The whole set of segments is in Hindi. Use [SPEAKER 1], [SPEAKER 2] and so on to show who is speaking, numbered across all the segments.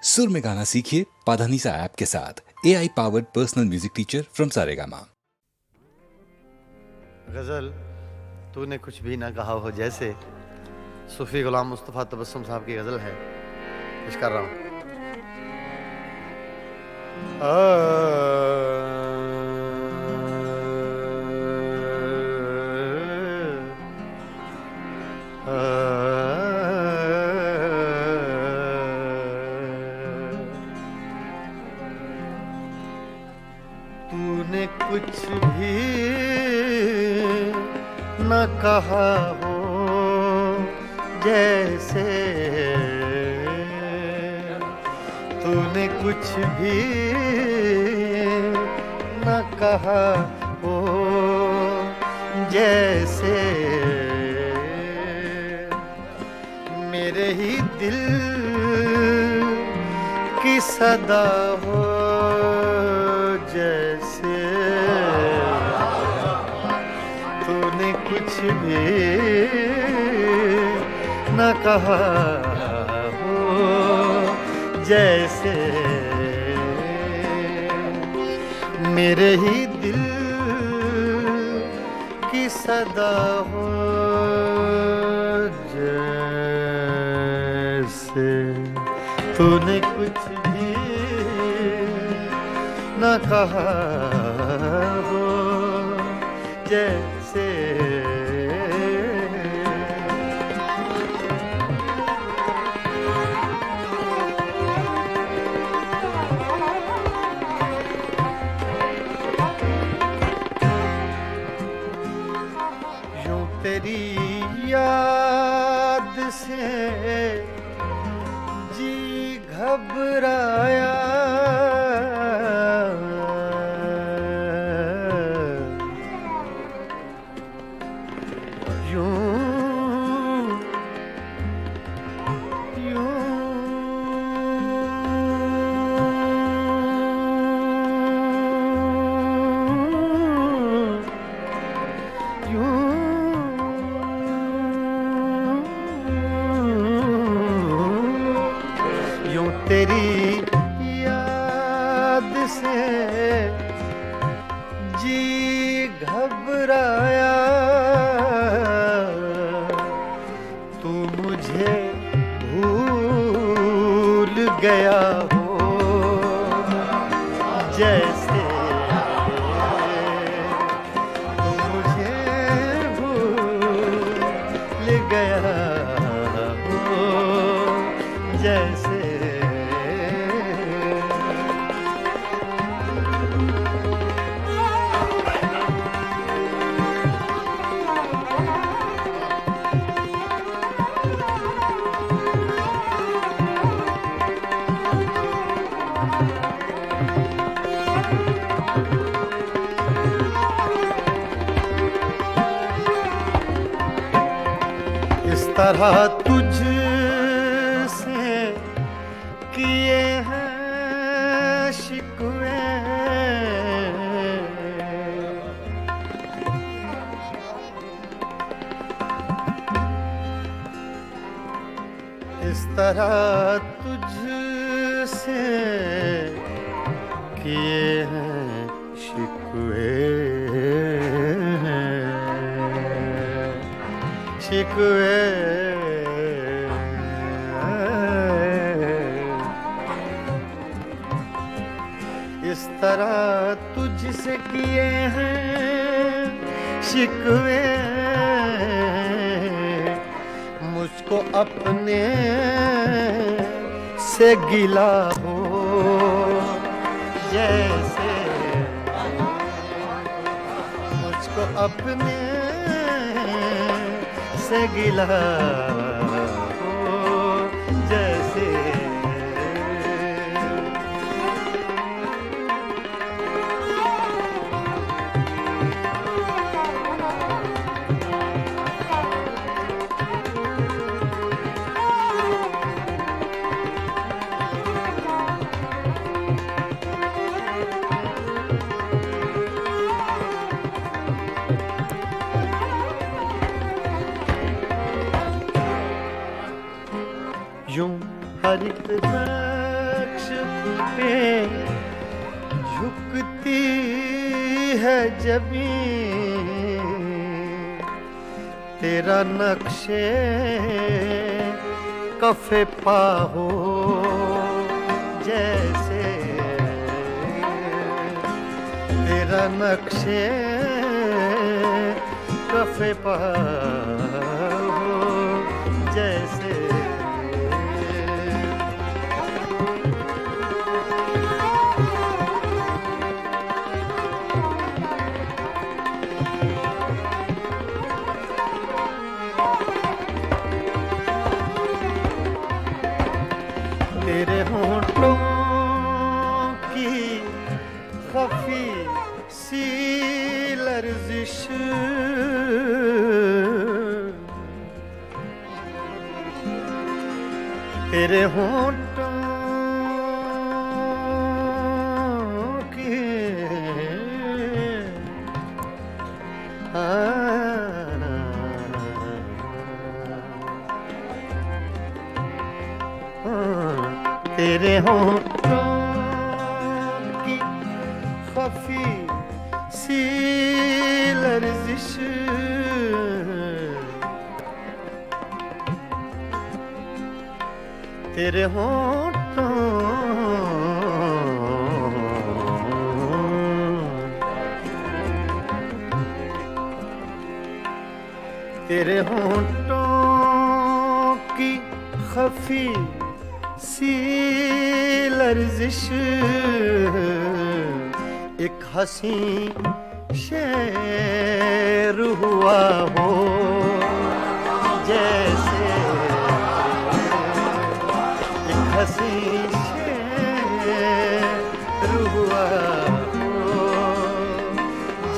[SPEAKER 1] सुर में गाना सीखिए पाधानीसा ऐप के साथ। AI powered personal music teacher from Saregama.
[SPEAKER 2] गज़ल तूने कुछ भी ना कहा हो जैसे सूफी गुलाम मुस्तफ़ा तबस्सुम साहब की गज़ल है, पेश कर रहा हूँ। तूने कुछ भी न कहा हो जैसे, तूने कुछ भी न कहा हो जैसे, मेरे ही दिल की सदा हो जैसे, तूने कुछ भी न कहा हो जैसे, मेरे ही दिल की सदा हो जैसे, तूने कुछ भी न कहा हो जैसे। यूं तेरी याद से जी घबराया, यूं तेरी याद से जी घबराया, तू मुझे भूल गया हो जैसे, तू मुझे भूल गया हो जैसे। इस तरह तुझसे किए हैं शिकवे, इस तरह तुझसे किए हैं शिकवे, शिकवे, इस तरह तुझसे किए हैं शिकवे, मुझको अपने से गिला हो जैसे, मुझको अपने से गिला हो जैसे। यूं हर एक पे झुकती है जमीन, तेरा नक्शे कफे पा हो जैसे, तेरा नक्शे कफे पा हो जैसे। तेरे होंठों की खफी सी लर्जिश, तेरे होंठों की तेरे होंठों की खफी सी लर्जिश, तेरे होंठों तेरे होंठों की खफी सी लर्जिश, एक हंसी शेर हुआ हो जैसे, एक हंसी शेर हुआ हो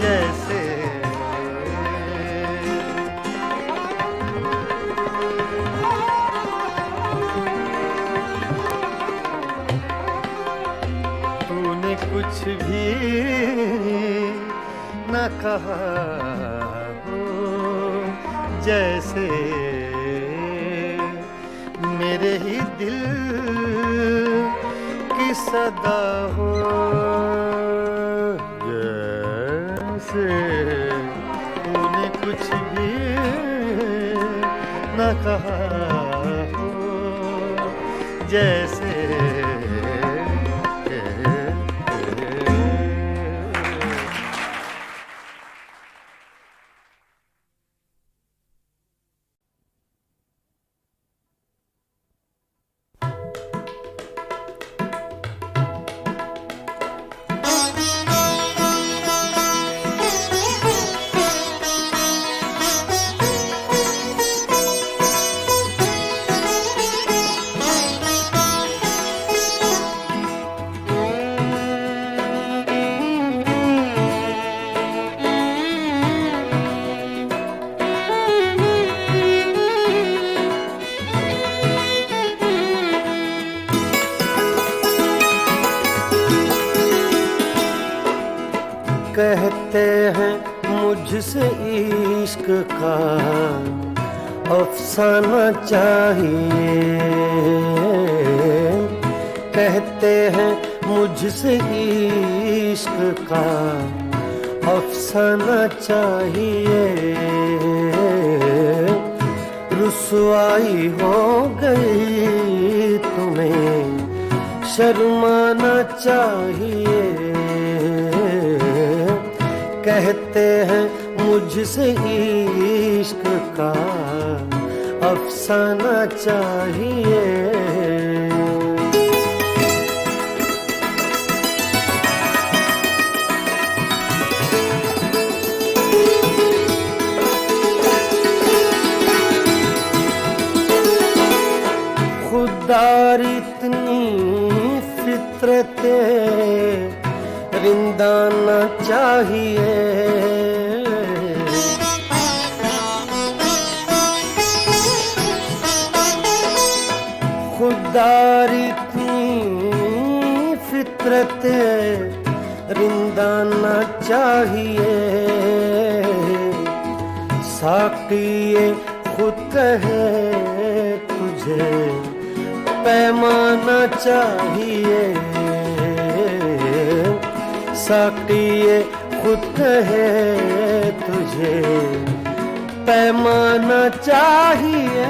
[SPEAKER 2] जैसे। कुछ भी न कहा हो जैसे, मेरे ही दिल की सदा हो जैसे, तूने कुछ भी न कहा हो जैसे। कहते हैं मुझसे इश्क का अफसाना चाहिए, कहते हैं मुझसे इश्क का अफसाना चाहिए। रुसवाई हो गई तुम्हें शर्माना चाहिए, कहते हैं मुझसे इश्क का अफसाना चाहिए। खुदार इतनी फितरते रिंदाना चाहिए, खुदार इतनी फितरते रिंदाना चाहिए। साक़िए खुद कहे तुझे पैमाना चाहिए,
[SPEAKER 3] साकिए खुद कहे तुझे पैमाना चाहिए,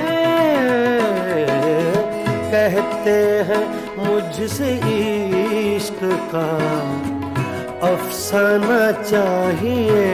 [SPEAKER 3] कहते हैं मुझसे इश्क का अफसाना चाहिए।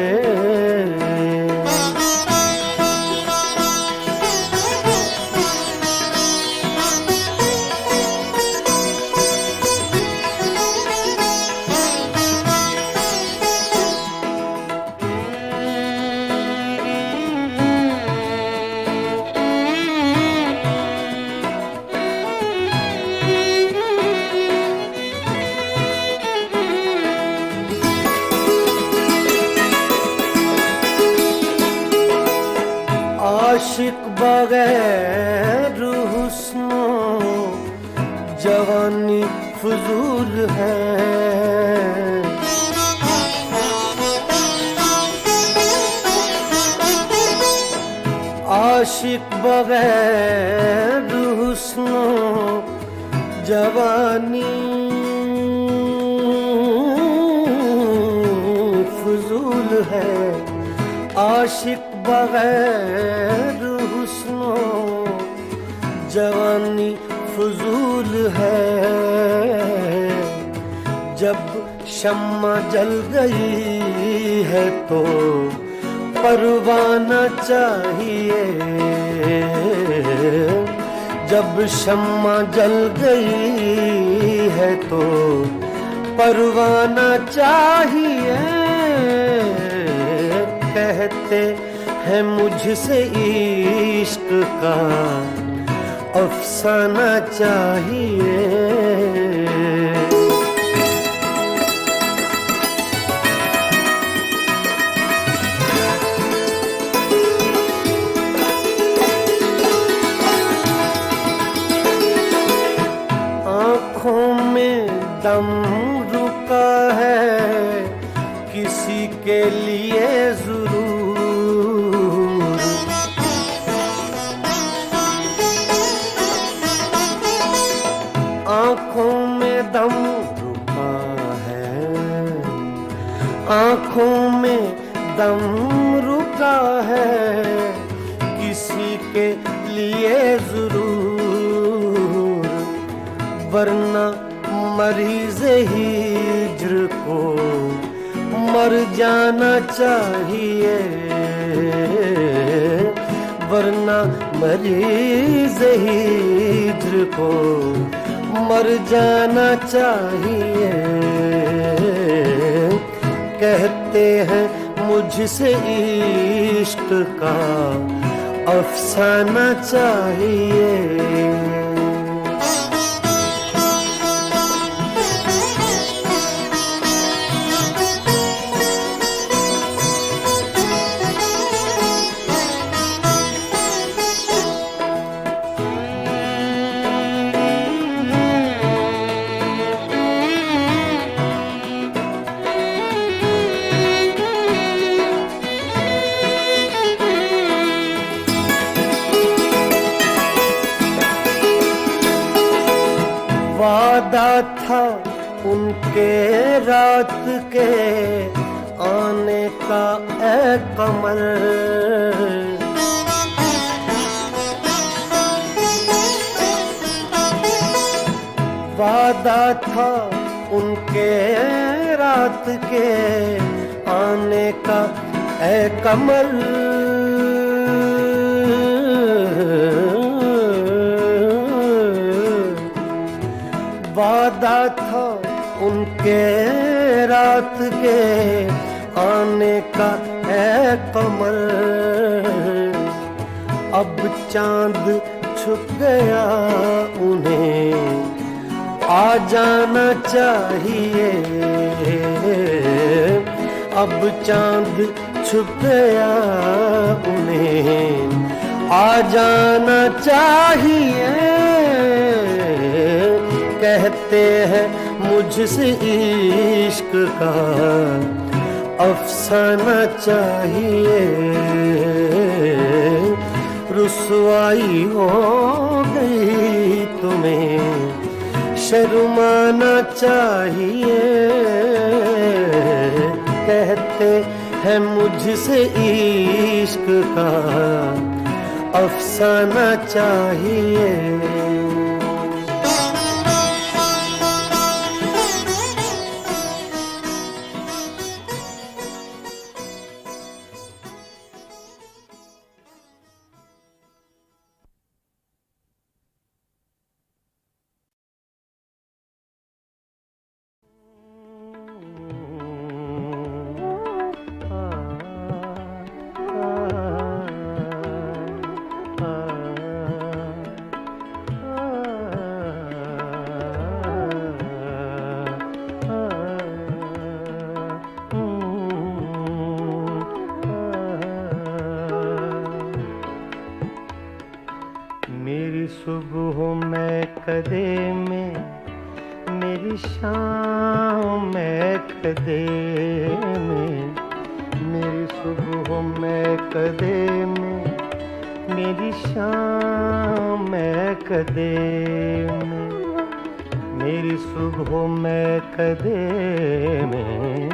[SPEAKER 3] आशिक बगैर हुस्नो जवानी फजूल है, आशिक बगैर हुस्नो जवानी फजूल है, आशिक बगैर हुस्नो जवानी फजूल है। जब शम्मा जल गई है तो परवाना चाहिए, जब शम्मा जल गई है तो परवाना चाहिए, कहते हैं मुझसे इश्क का अफसाना चाहिए। आँखों में दम रुका है किसी के लिए जरूर, आँखों में दम रुका है, आँखों में दम रुका है किसी के लिए जरूर, वरना मरीज़ हिज्र को मर जाना चाहिए, वरना मरीज़ हिज्र को मर जाना चाहिए, कहते हैं मुझसे इश्क का अफसाना चाहिए। वादा था उनके रात के आने का ऐ कमर, वादा था उनके रात के आने का ऐ कमर, वादा था उनके रात के आने का है कमर, अब चांद छुप गया उन्हें आ जाना चाहिए, अब चांद छुप गया उन्हें आ जाना चाहिए, कहते हैं मुझसे इश्क का अफसाना चाहिए। रुसवाई हो गई तुम्हें शर्माना चाहिए, कहते हैं मुझसे इश्क का अफसाना चाहिए। मेरी सुबह में कदे में, मेरी शाम में कदे में, मेरी सुबह में कदे में, मेरी शाम में कदे में, मेरी सुबह में कदे में,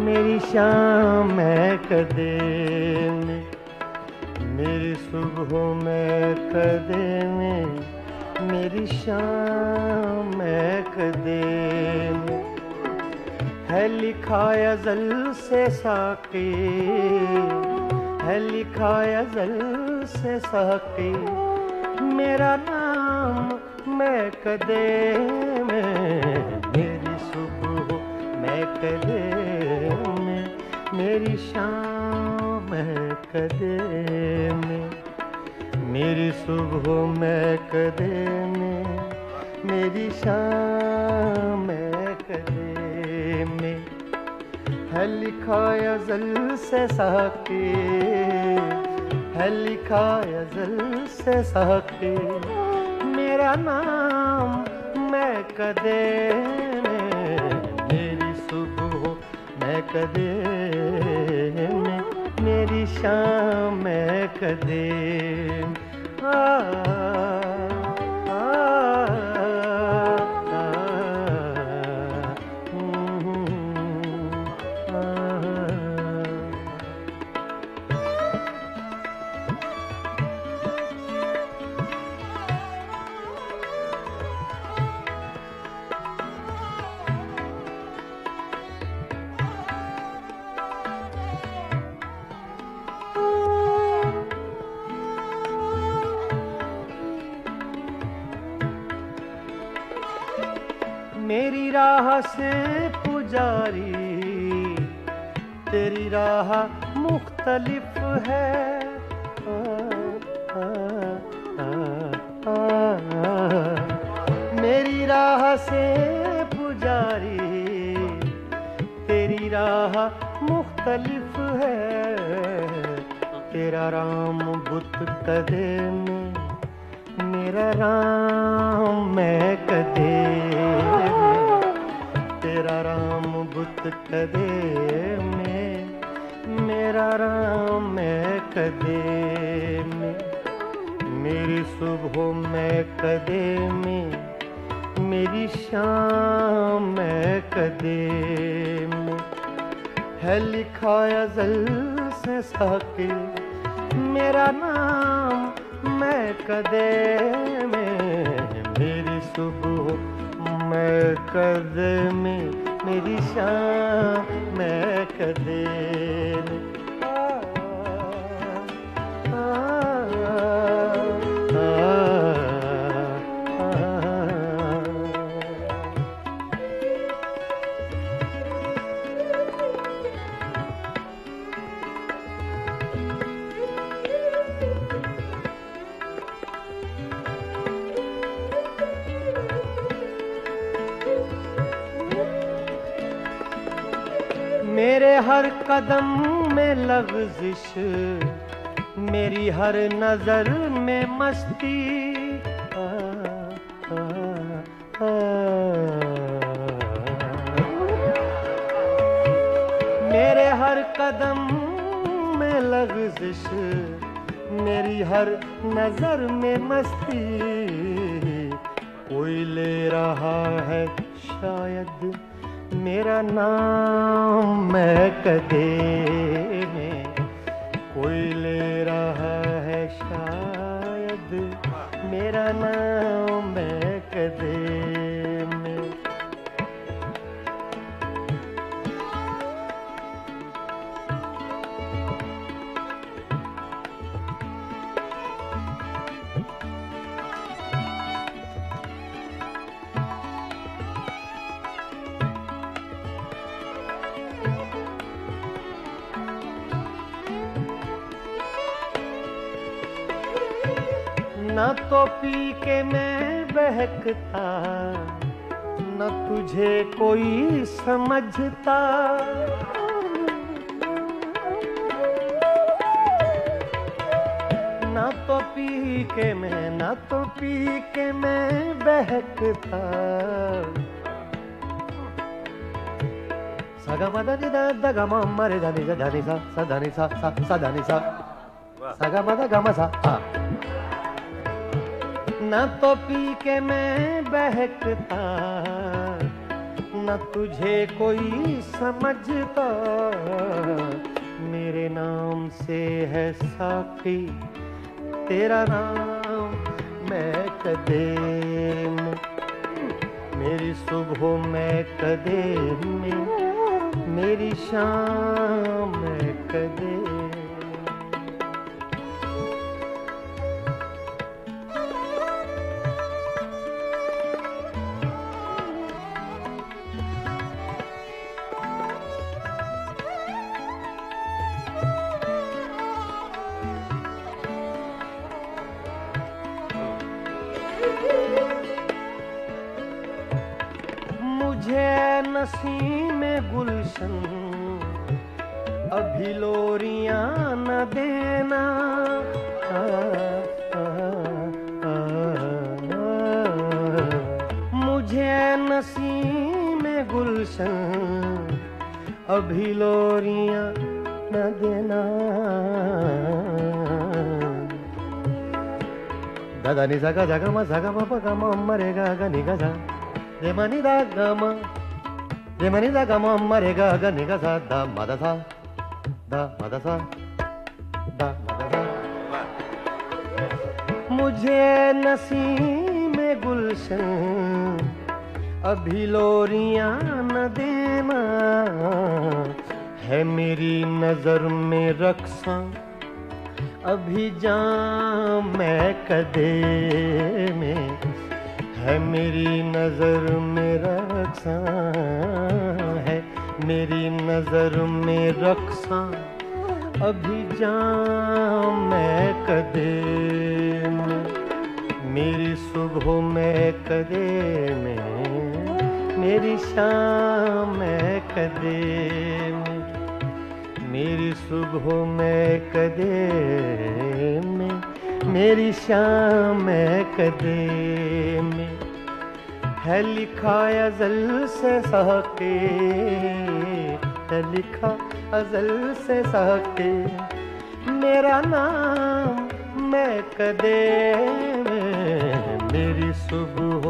[SPEAKER 3] मेरी शाम में कदे में, मेरी सुबह में कदे में, मेरी शाम में कदे में, है लिखा अज़ल से साक़ी, है लिखा अज़ल से साक़ी, मेरा नाम मैं कदे में, मेरी सुबह मैं कदे में, मेरी शाम मैं कदे में, मेरी सुबह मैं कदे में, मेरी शाम मैं कदे में, है लिखा अज़ल से साक़ी, है लिखा अज़ल से साक़ी, मेरा नाम मैं कदे में, मेरी सुबह मैं कदे में, मेरी शाम मैं कदे आ, आ, आ, मेरी राह से पुजारी, तेरी राह मुख्तलिफ है, मेरी राह से पुजारी, तेरी राह मुख्तलिफ है, तेरा राम बुत कदे में, मेरा राम मैं कदे में, तेरा राम बुत कदे में, मेरा राम मैं कदे में, मेरी सुबह मैं कदे में, मेरी शाम मैं कदे में, है लिखा अज़ल से साक़ी, मेरा नाम मैं कदे में, मेरी सुबह मैं कदे में, मेरी शाम मैं कदे में, मेरे हर कदम में लग़ज़िश, मेरी हर नजर में मस्ती, मेरे हर कदम में लग़ज़िश, मेरी हर नजर में मस्ती, कोई ले रहा है शायद मेरा नाम महकदे में, कोई ले रहा है शायद मेरा नाम महकदे में। न तो पी के मैं बहकता, न तुझे कोई समझता, न तो पी के मैं, न तो पी के मैं बहकता। सगा मदा नि दा दा गा मा मा रे धा नि सा धा नि सा सा धा नि सा, सगा मदा गा मा सा। न तो पी के मैं बहकता, न तुझे कोई समझता, मेरे नाम से है साकी तेरा नाम महकदे में, मेरी सुबह महकदे में, मेरी शाम महकदे। मुझे नसीम गुलशन अभी लोरियां न देना, मुझे नसीम गुलशन अभी लोरियां न देना। दादा नि सा गा गा मा सा गा मा पा गा मा मा रे गा गा नि गा सा, रे मा नि दा गा मा, रे मा नि दा गा मा मा रे गा गा नि गा सा, दा मा दा सा, दा मा दा सा, दा मा दा सा। मुझे नसीम गुलशन अभी लोरियां न देना, है मेरी नजर में रक्सा अभी जाम महकदे में, है मेरी नजर में रक्सा, है मेरी नजर में रक्सा अभी जाम महकदे में, मेरी सुबह महकदे में, मेरी शाम महकदे में, मेरी सुबह महकदे में, मेरी शाम महकदे में। है लिखा अज़ल से साके, है लिखा अज़ल से साके, मेरा नाम महकदे में, मेरी सुबह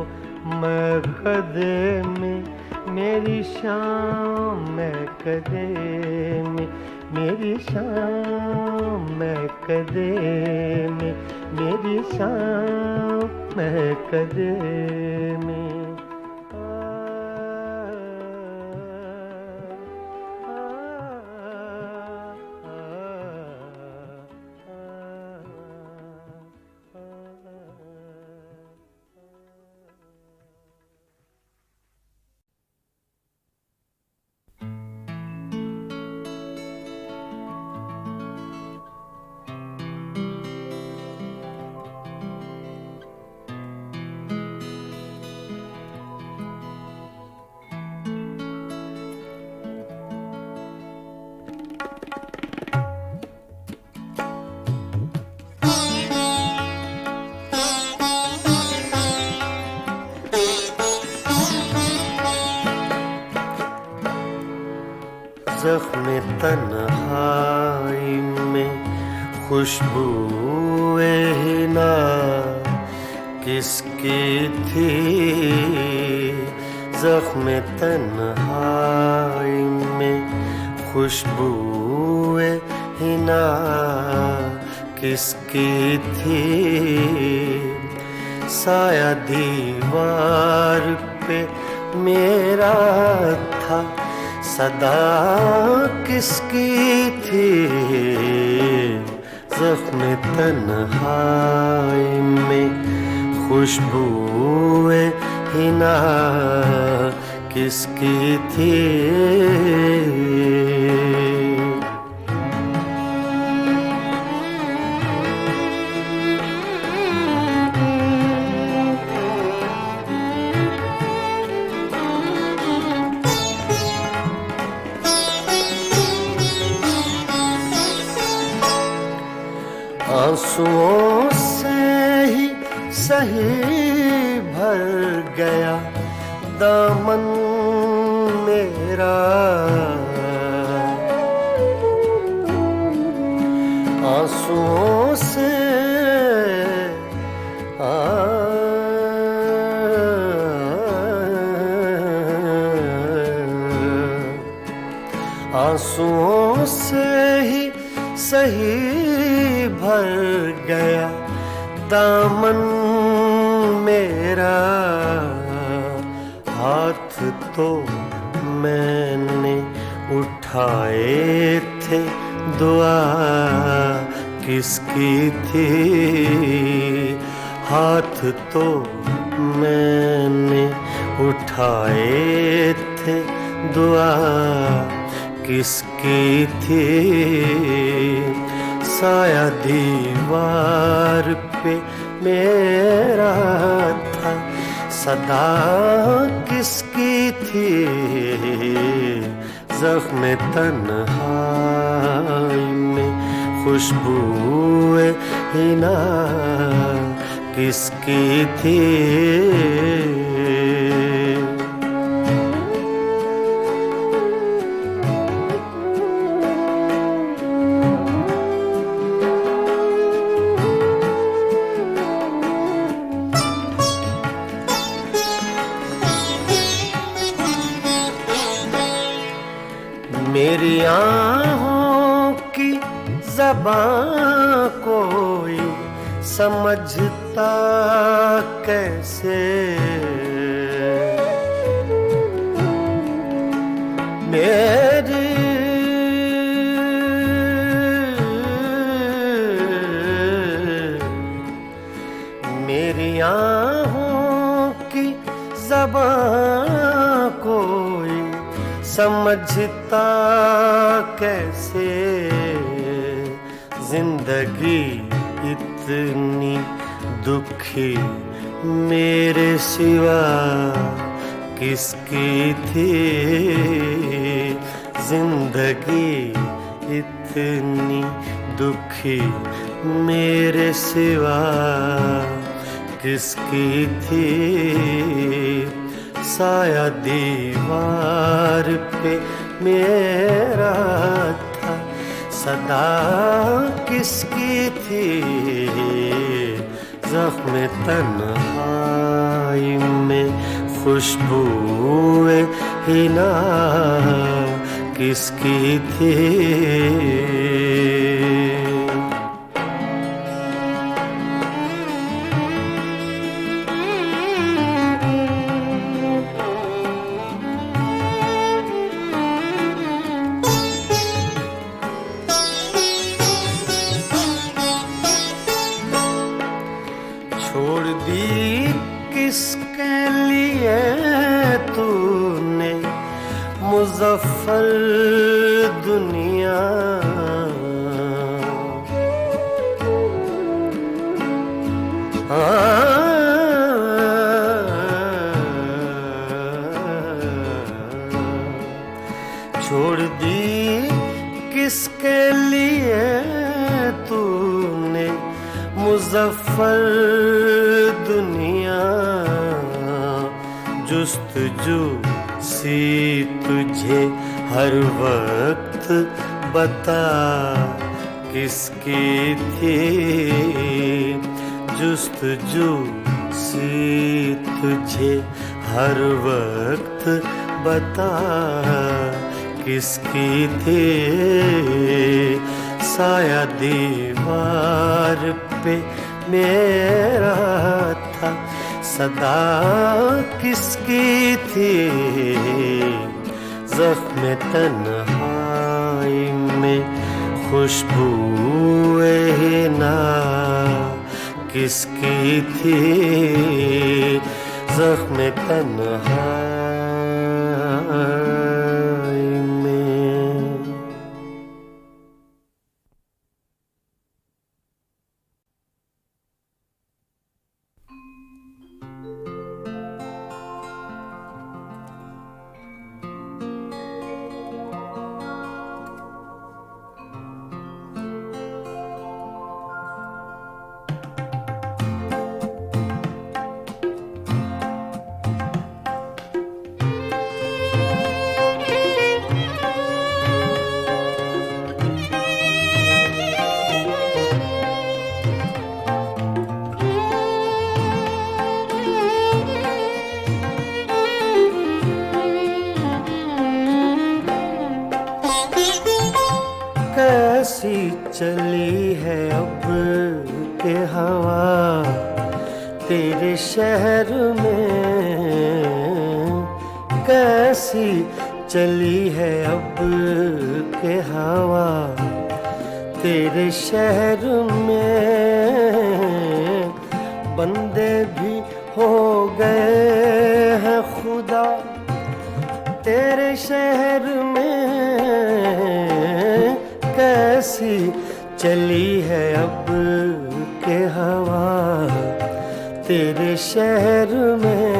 [SPEAKER 3] महकदे में, मेरी शाम महकदे में, मेरी शाम महकदे में, मेरी शाम महकदे में। ज़ख्म तन्हाई में खुशबू हिना किसकी थी ज़ख्म तन्हाई में खुशबूए हिना किसकी थी साया दीवार पे मेरा था सदा किसकी थी ज़ख्म तन्हाई में खुशबूए हिना किसकी थी आंसुओं से ही सही भर गया दामन मेरा आंसुओं से आंसुओं से ही सही भर गया दामन मेरा हाथ तो मैंने उठाए थे दुआ किसकी थी हाथ तो मैंने उठाए थे दुआ किसकी थी साया दीवार पे मेरा था सदा किसकी थी ज़ख्म तन्हाई में खुशबूए हिना किसकी थी मेरी आँखों की ज़बां कोई समझता कैसे मेरी मेरी आँखों की ज़बां कोई समझता कैसे जिंदगी इतनी दुखी मेरे सिवा किसकी थी जिंदगी इतनी दुखी मेरे सिवा किसकी थी साया दीवार पे मेरा था सदा किसकी थी ज़ख्म तन्हाई में खुशबूए हिना किसकी थी छोड़ दी किसके लिए तूने मुज़फ्फर दुनिया छोड़ दी किसके लिए तूने मुज़फ्फर दुनिया जुस्तजू सी तुझे हर वक्त बता किसकी थी जुस्तजू खुशी तुझे हर वक्त बता किसकी थी, साया दीवार पे मेरा था सदा किसकी थी, ज़ख्म तन्हाई में खुशबूए ना किसकी थी, ज़ख्म तन्हाई में। कैसी चली है अब के हवा तेरे शहर में, कैसी चली है अब के हवा तेरे शहर में, बंदे भी हो गए हैं खुदा तेरे शहर में, कैसी चली है अब के हवा तेरे शहर में।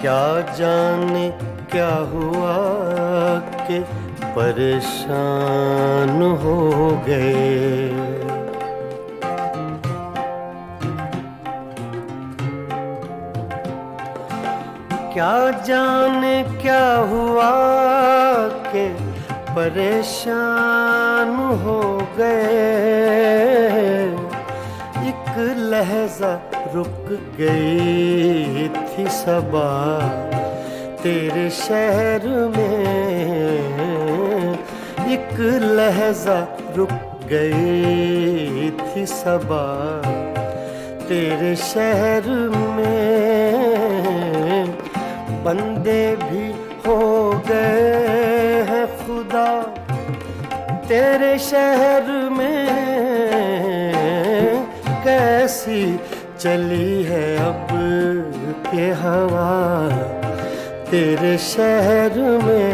[SPEAKER 3] क्या जाने क्या हुआ कि परेशान हो गए, क्या जाने क्या हुआ कि परेशान हो गए, एक लहजा रुक गई थी सबा तेरे शहर में, एक लहजा रुक गई थी सबा तेरे शहर में, बंदे भी हो गए हैं खुदा तेरे शहर में, कैसी चली है अब के हवा तेरे शहर में।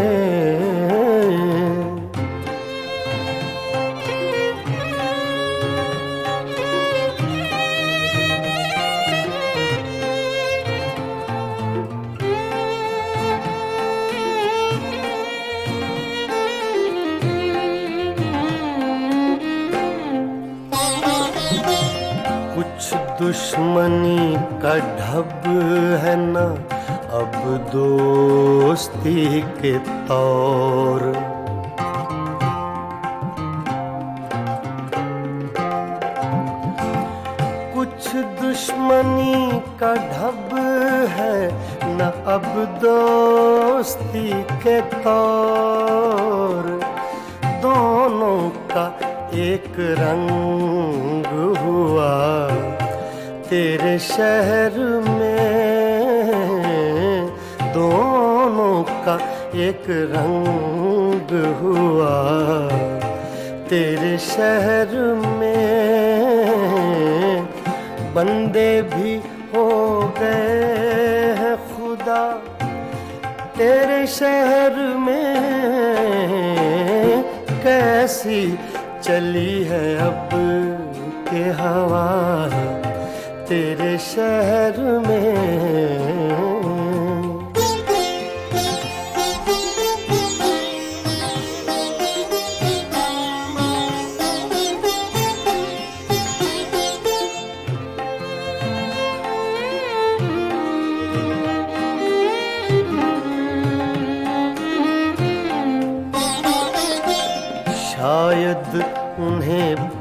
[SPEAKER 3] कुछ दुश्मनी का ढब है ना अब दोस्ती के तौर, कुछ दुश्मनी का ढब है न अब दोस्ती के तौर, दोनों का एक रंग हुआ तेरे शहर में, दोनों का एक रंग हुआ तेरे शहर में, बंदे भी हो गए हैं खुदा तेरे शहर में, कैसी चली है अब के हवा तेरे शहर में।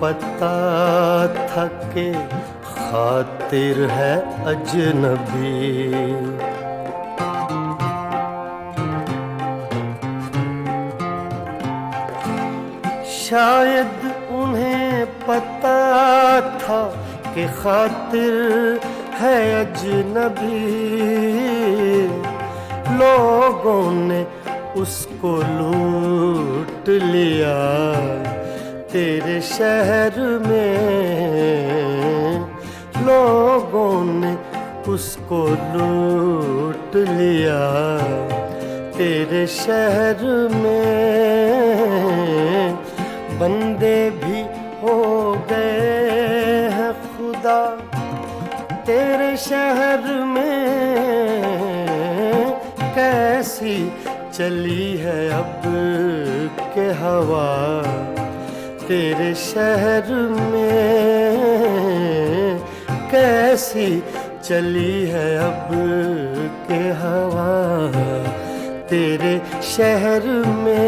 [SPEAKER 3] पता था कि खातिर है अजनबी। शायद उन्हें पता था कि खातिर है अजनबी। लोगों ने उसको लूट लिया तेरे शहर में। लोगों ने उसको लूट लिया तेरे शहर में। बंदे भी हो गए हैं खुदा तेरे शहर में। कैसी चली है अब के हवा तेरे शहर में। कैसी चली है अब के हवा तेरे शहर में।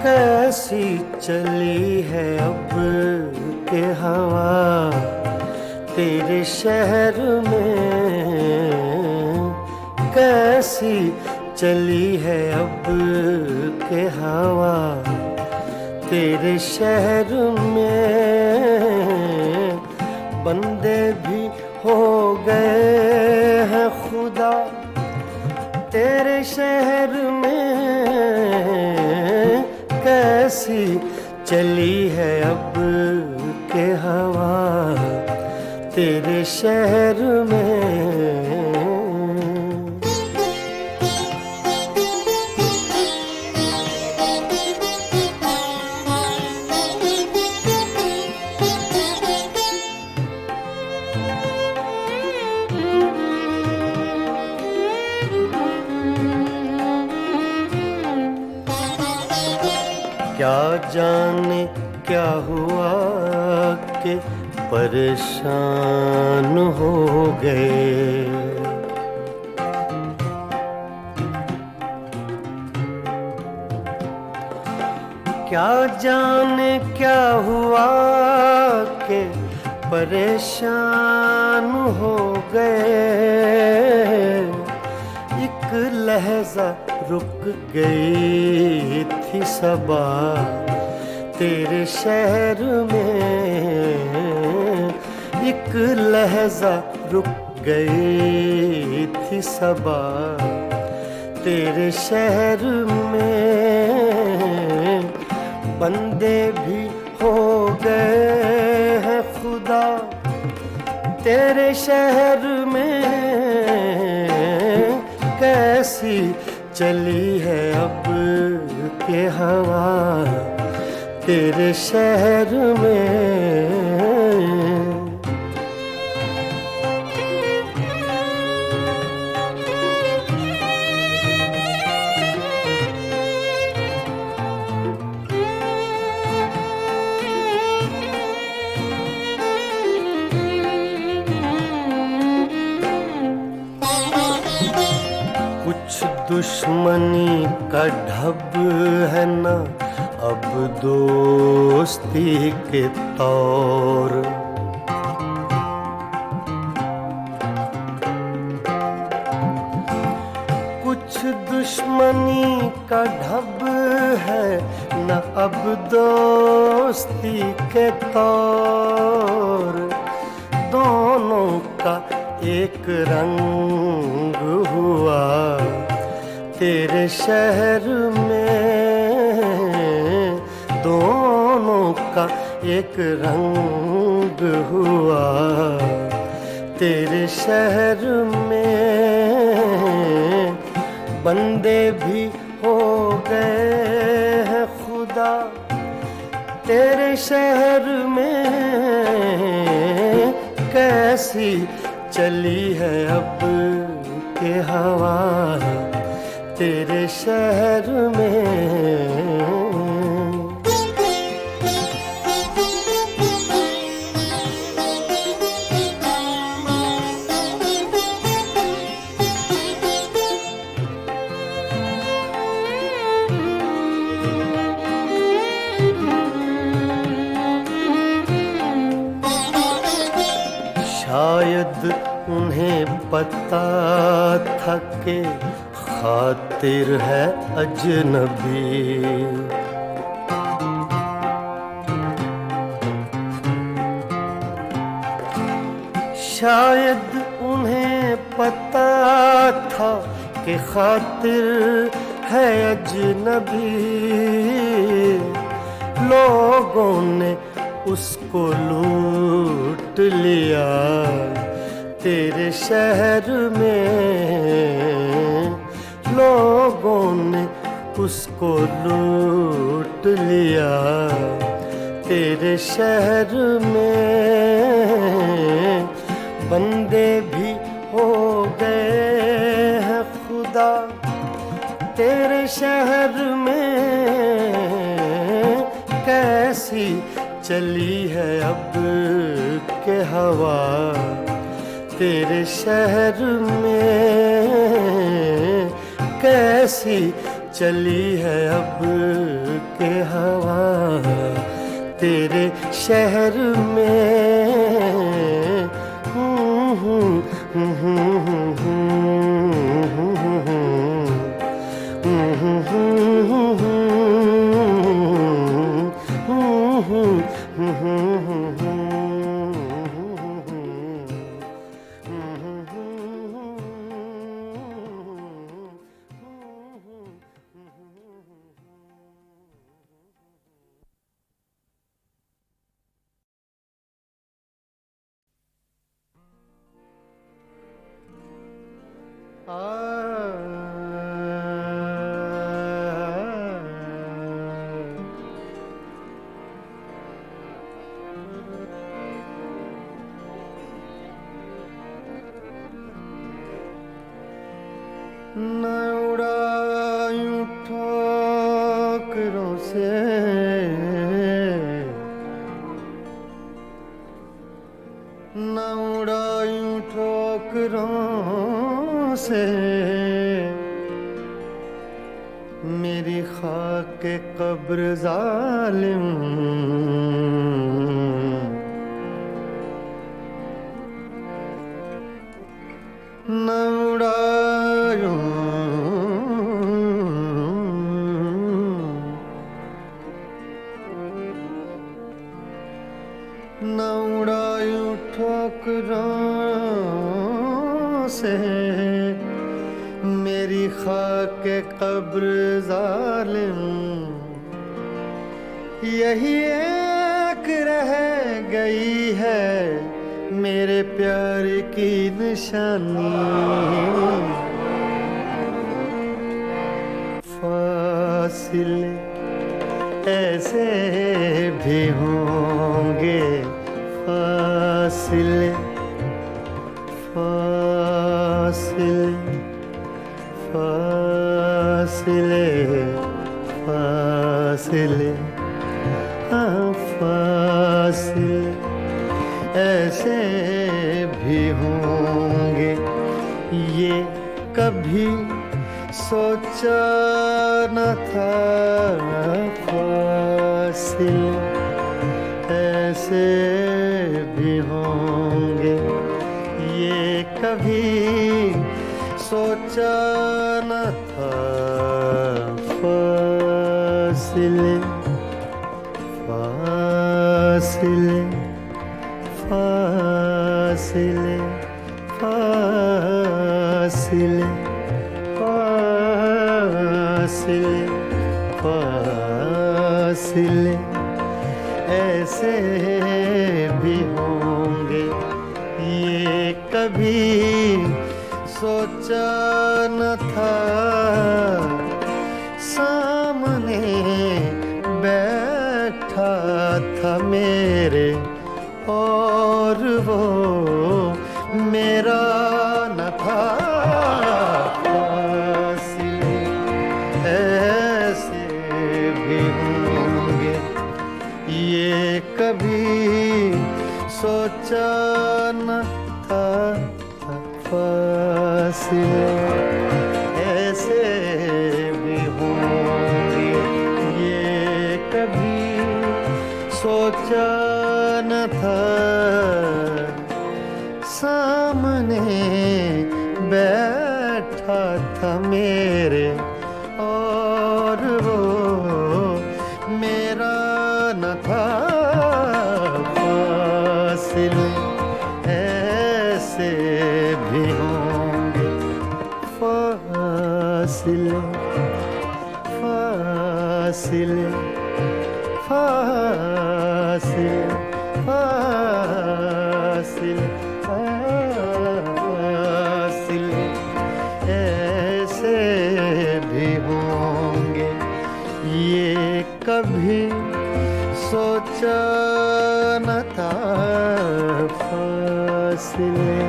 [SPEAKER 3] कैसी चली है अब के हवा तेरे शहर में। कैसी चली है अब के हवा तेरे शहर में। बंदे भी हो गए हैं खुदा तेरे शहर में। कैसी चली है अब के हवा तेरे शहर में। क्या जाने क्या हुआ कि परेशान हो गए। क्या जाने क्या हुआ कि परेशान हो गए। एक लहजा रुक गई थी सबा तेरे शहर में। एक लहजा रुक गई थी सबा तेरे शहर में। बंदे भी हो गए हैं खुदा तेरे शहर में। कैसी चली है अब के हवा तेरे शहर में। कुछ दुश्मनी का ढब है ना अब दोस्ती के तौर। कुछ दुश्मनी का ढब है न अब दोस्ती के तौर, दोनों का एक रंग हुआ तेरे शहर में, दोनों का एक रंग हुआ तेरे शहर में। बंदे भी हो गए हैं खुदा तेरे शहर में, कैसी चली है अब के हवा तेरे शहर में। शायद उन्हें पता था कि खातिर है अजनबी, शायद उन्हें पता था कि खातिर है अजनबी। लोगों ने उसको लूट लिया तेरे शहर में, लोगों ने उसको लूट लिया तेरे शहर में। बंदे भी हो गए हैं खुदा तेरे शहर में, कैसी चली है अब के हवा तेरे शहर में, कैसी चली है अब के हवा तेरे शहर में। न उड़ायूं ठोकरों से न उड़ायूं ठोकरों से मेरी खाके कब्र जालिम, न उड़ायूं न उड़ायूं ठोकरों से मेरी खाके कब्र जालिम। यही एक रह गई है मेरे प्यार की निशानी, फासिले ऐसे भी होंगे, फासिले फासिले फासिले फासिले फासिले ऐसे भी होंगे, ये कभी सोचा न था। फासिले ऐसे भी होंगे, ये कभी सोचा न था फासिले फासिले फासिले फासिले फासिले फासिले ऐसे भी होंगे ये कभी सोचा न था सामने बैठा था मेरे और वो मेरा न था फासिले ऐसे भी होंगे ये कभी सोचा न था फासिले ऐसे भी होंगे ये कभी सोचा न था सामने बैठा था मेरे और वो मेरा न था फासिले ऐसे भी होंगे फासिले फासिले फासिले फासिले फासिले ऐसे भी होंगे ये कभी सोचा न था फासिले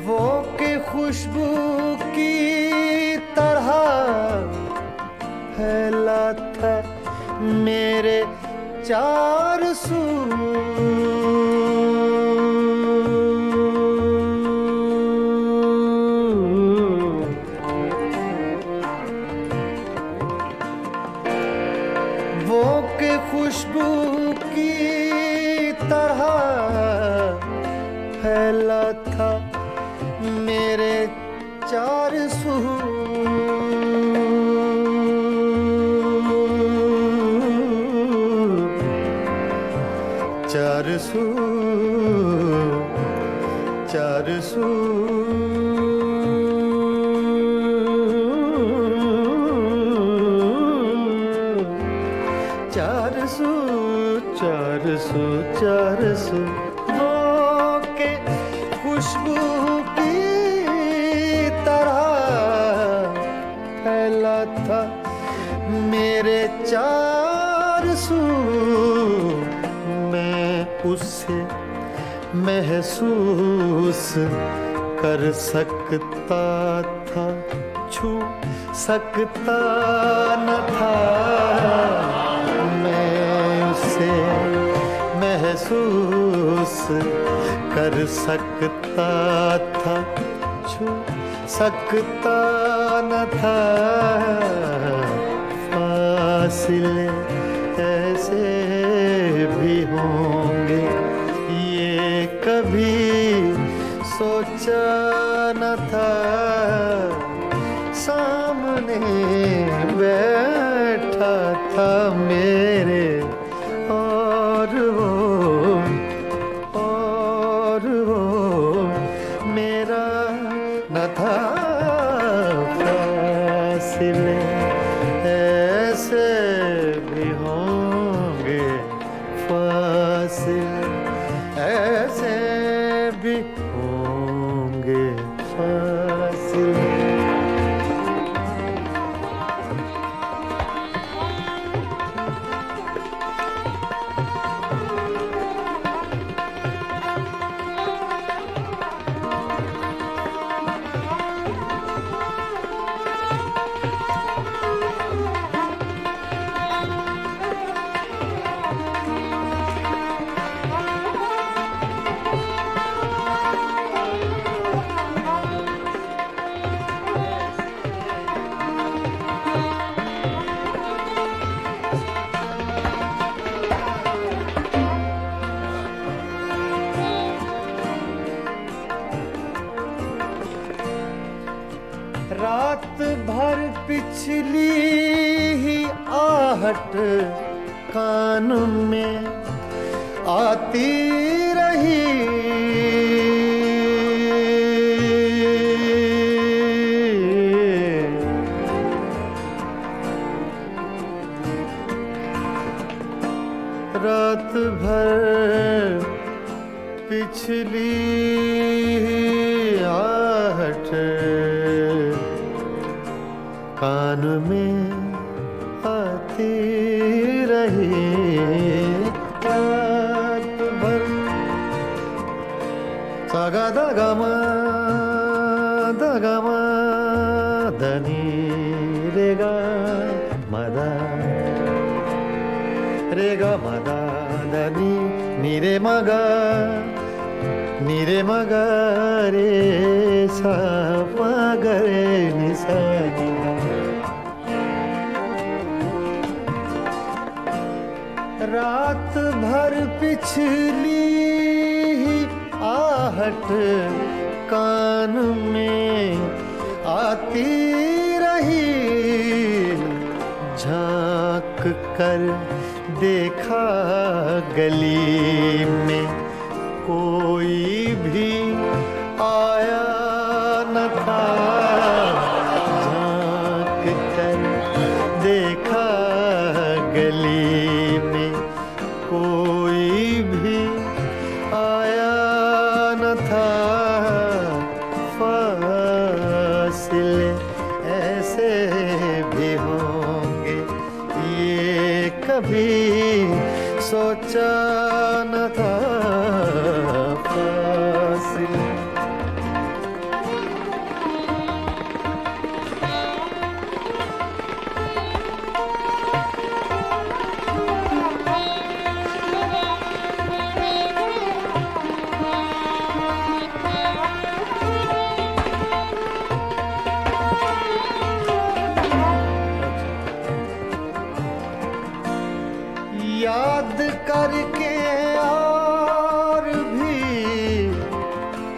[SPEAKER 3] वो के खुशबू की तरह फैला था मेरे चार सू वो के खुशबू की तरह फैला था मेरे चार सू चार सू चार सू चार सू चार सू चार सू वो के खुशबू की तरह फैला था मेरे चार सू मैं उसे महसूस कर सकता था छू सकता न था मैं उसे महसूस कर सकता था छू सकता न था फासिले ऐसे भी होंगे ये कभी सोचा न था सामने बैठा था मेरे और वो मेरा न था फासिले ऐसे भी होंगे फासिले ऐसे भी होंगे फासिले पिछली ही आहट कान में आती रही। रात भर पिछली ही आहट कान में आती रही। रात भर सागा दगमा धनी रेगा मदा रेगा मदा धनी नीरे मगा रे सा मगरे निसा। रात भर पिछली ही आहट कान में आती रही। झांक कर देखा गली में कोई भी आया न था। झांक कर देखा गली में कोई भी आया न था। फासिले ऐसे भी होंगे ये कभी सोचा न था। फासिले याद करके और भी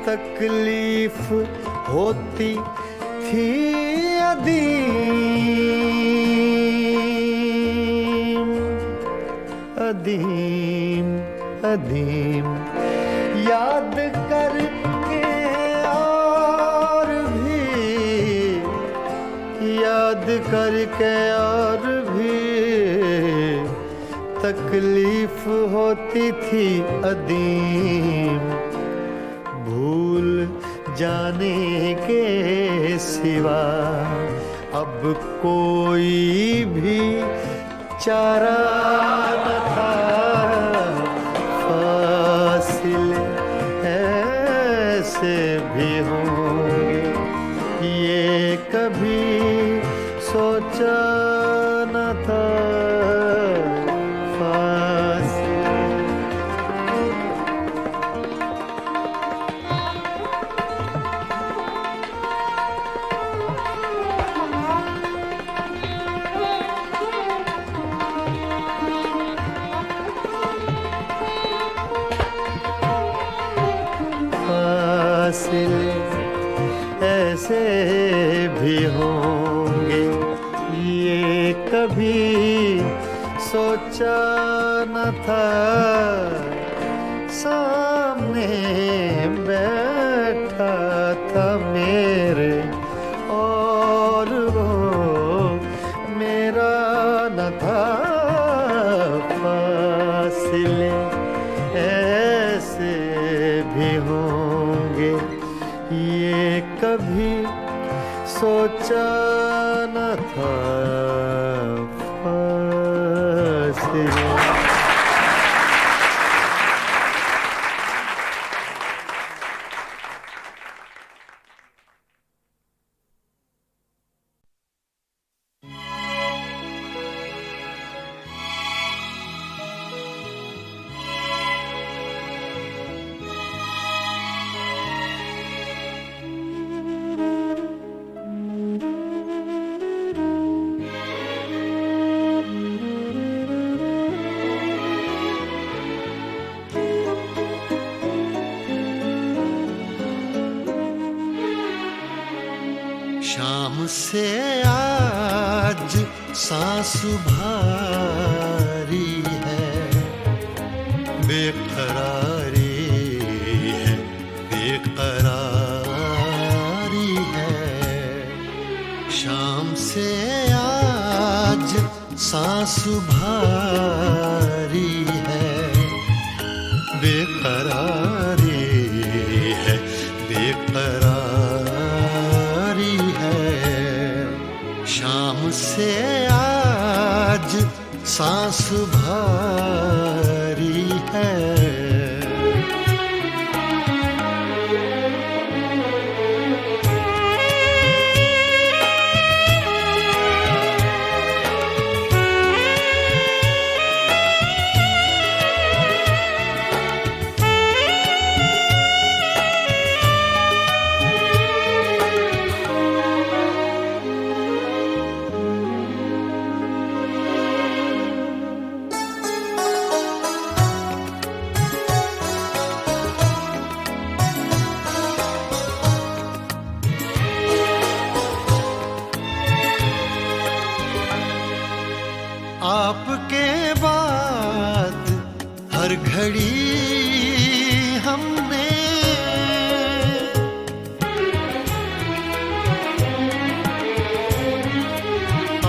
[SPEAKER 3] तकलीफ होती थी अदीम। याद करके और भी तकलीफ होती थी अदीम। भूल जाने के सिवा अब कोई भी चारा न था। फासिले ऐसे भी होंगे ये कभी सोचा न था। फासिले ऐसे भी होंगे ये कभी सोचा न था। सामने बैठा था मेरे और वो मेरा न था। फासिले ऐसे भी होंगे ये कभी सोचा न था। फासिले शाम से आ आज सांस भारी है, बेकरारी है, बेकरारी है। शाम से आज सांस भारी है, बेकरारी है, बेकरारी है। शाम से आज सांस भारी है। आपके बाद हर घड़ी हमने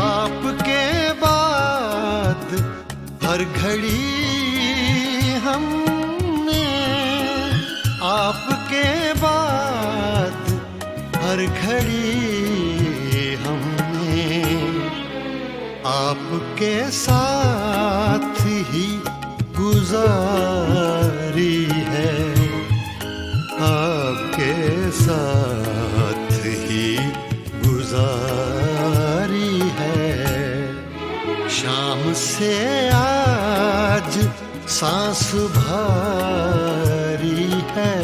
[SPEAKER 3] आपके बाद हर घड़ी हमने आपके बाद हर घड़ी हमने आपके साथ ही गुजारी है, आपके साथ ही गुजारी है। शाम से आज सांस भारी है।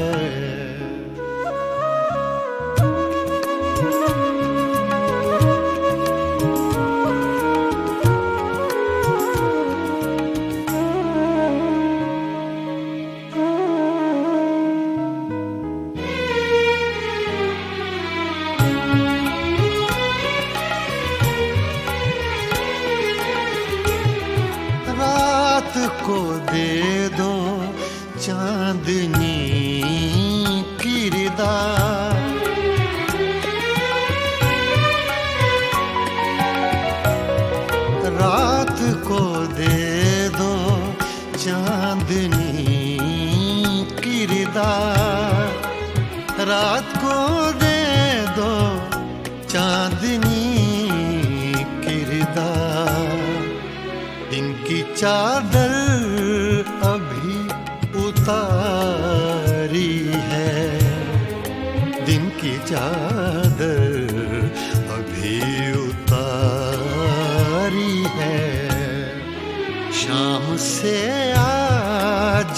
[SPEAKER 3] रात को दे दो चांदनी किरदार, रात को दे दो चांदनी किरदार, रात को दे दो चांदनी किरदार। दिन की चादर अभी उतारी है, दिन की चादर अभी उतारी है। शाम से आज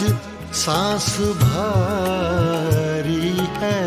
[SPEAKER 3] सांस भारी है।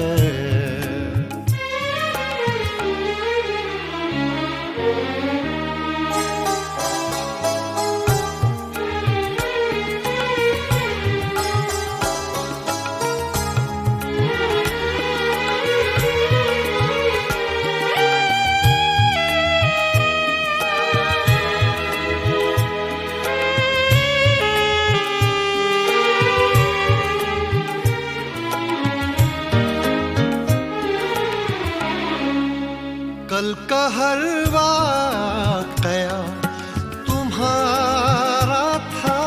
[SPEAKER 3] कल का हर वाक़या तुम्हारा था,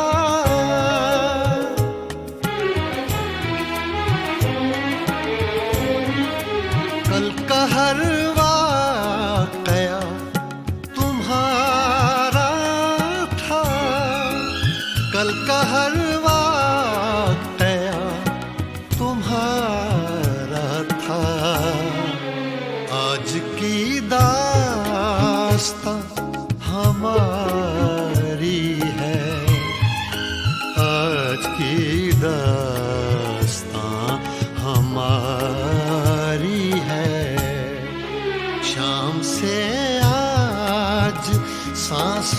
[SPEAKER 3] कल का हर वाक़या तुम्हारा था, कल का हर वाक़या तुम्हारा था। आज की दास्तां हमारी है, आज की दास्तां हमारी है। शाम से आज सांस